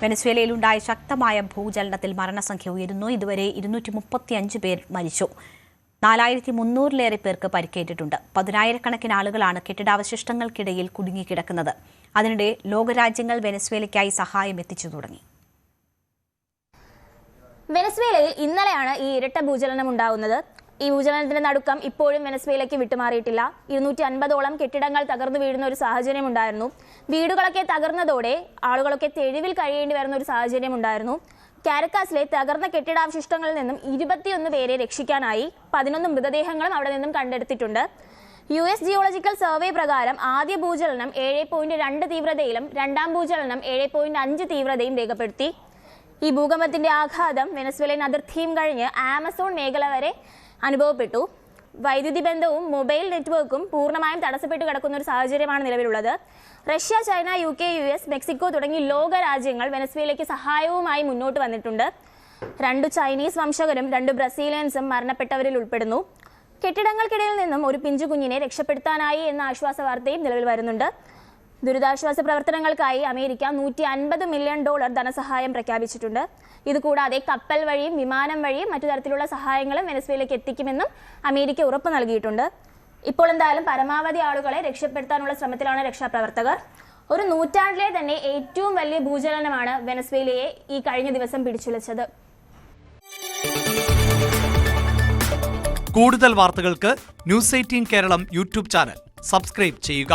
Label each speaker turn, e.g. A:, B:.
A: വെനസ്വേലയിലുണ്ടായ ശക്തമായ ഭൂചലനത്തിൽ മരണസംഖ്യ ഉയരുന്നു. ഇതുവരെ 235 പേർ മരിച്ചു. 4300-ലേറെ പേർക്ക് പരിക്കേറ്റിട്ടുണ്ട്. 10,000-കണക്കിന് ആളുകളാണ് കെട്ടിടാവശിഷ്ടങ്ങൾക്കിടയിൽ കുടുങ്ങിക്കിടക്കുന്നത്. അതിനിടെ ലോകരാജ്യങ്ങൾ വെനസ്വേലയ്ക്കായി സഹായം എത്തിച്ചു തുടങ്ങി.
B: വെനസ്വേലയിൽ ഇന്നലെയാണ് ഈ ഇരട്ട ഭൂചലനം ഉണ്ടാകുന്നത്. ഈ ഭൂചലനത്തിന്റെ നടുക്കം ഇപ്പോഴും വെനസ്വേലയ്ക്ക് വിട്ടുമാറിയിട്ടില്ല. 250ഓളം കെട്ടിടങ്ങൾ തകർന്നു വീഴുന്ന ഒരു സാഹചര്യം ഉണ്ടായിരുന്നു. വീടുകളൊക്കെ തകർന്നതോടെ ആളുകളൊക്കെ തെരുവിൽ കഴിയേണ്ടി വരുന്ന ഒരു സാഹചര്യം ഉണ്ടായിരുന്നു. കാരക്കാസിലെ തകർന്ന കെട്ടിടാവശിഷ്ടങ്ങളിൽ നിന്നും 21 പേരെ രക്ഷിക്കാനായി 11 മൃതദേഹങ്ങളും അവിടെ നിന്നും കണ്ടെടുത്തിട്ടുണ്ട്. US ജിയോളജിക്കൽ സർവേ പ്രകാരം ആദ്യ ഭൂചലനം 7.2 തീവ്രതയിലും രണ്ടാം ഭൂചലനം 7.5 തീവ്രതയും രേഖപ്പെടുത്തി. ഈ ഭൂകമ്പത്തിന്റെ ആഘാതം വെനസ്വേലൻ അതിർത്തിയും കഴിഞ്ഞ് ആമസോൺ മേഖല വരെ അനുഭവപ്പെട്ടു. വൈദ്യുതി ബന്ധവും മൊബൈൽ നെറ്റ്വർക്കും പൂർണ്ണമായും തടസ്സപ്പെട്ടു കിടക്കുന്ന ഒരു സാഹചര്യമാണ് നിലവിലുള്ളത്. Russia, China, UK, US, Mexico തുടങ്ങി ലോക രാജ്യങ്ങൾ വെനസ്വേലയ്ക്ക് സഹായവുമായി മുന്നോട്ട് വന്നിട്ടുണ്ട്. 2 ചൈനീസ് വംശകരും 2 ബ്രസീലിയൻസും മരണപ്പെട്ടവരിൽ ഉൾപ്പെടുന്നു. കെട്ടിടങ്ങൾക്കിടയിൽ നിന്നും ഒരു പിഞ്ചു കുഞ്ഞിനെ രക്ഷപ്പെടുത്താനായി എന്ന ആശ്വാസ വാർത്തയും നിലവിൽ വരുന്നുണ്ട്. ദുരിതാശ്വാസ പ്രവർത്തനങ്ങൾക്കായി അമേരിക്ക $150 മില്യൺ ധനസഹായം പ്രഖ്യാപിച്ചിട്ടുണ്ട്. ഇതുകൂടാതെ കപ്പൽ വഴിയും വിമാനം വഴിയും മറ്റു തരത്തിലുള്ള സഹായങ്ങളും വെനസ്വേലയ്ക്ക് എത്തിക്കുമെന്നും അമേരിക്ക ഉറപ്പ് നൽകിയിട്ടുണ്ട്. ഇപ്പോൾ എന്തായാലും പരമാവധി ആളുകളെ രക്ഷപ്പെടുത്താനുള്ള ശ്രമത്തിലാണ് രക്ഷാപ്രവർത്തകർ. ഒരു നൂറ്റാണ്ടിലെ തന്നെ ഏറ്റവും വലിയ ഭൂചലനമാണ് വെനസ്വേലയെ ഈ കഴിഞ്ഞ ദിവസം പിടിച്ചുലച്ചത്.
C: കൂടുതൽ വാർത്തകൾക്ക് News 18 Keralam YouTube channel subscribe ചെയ്യുക.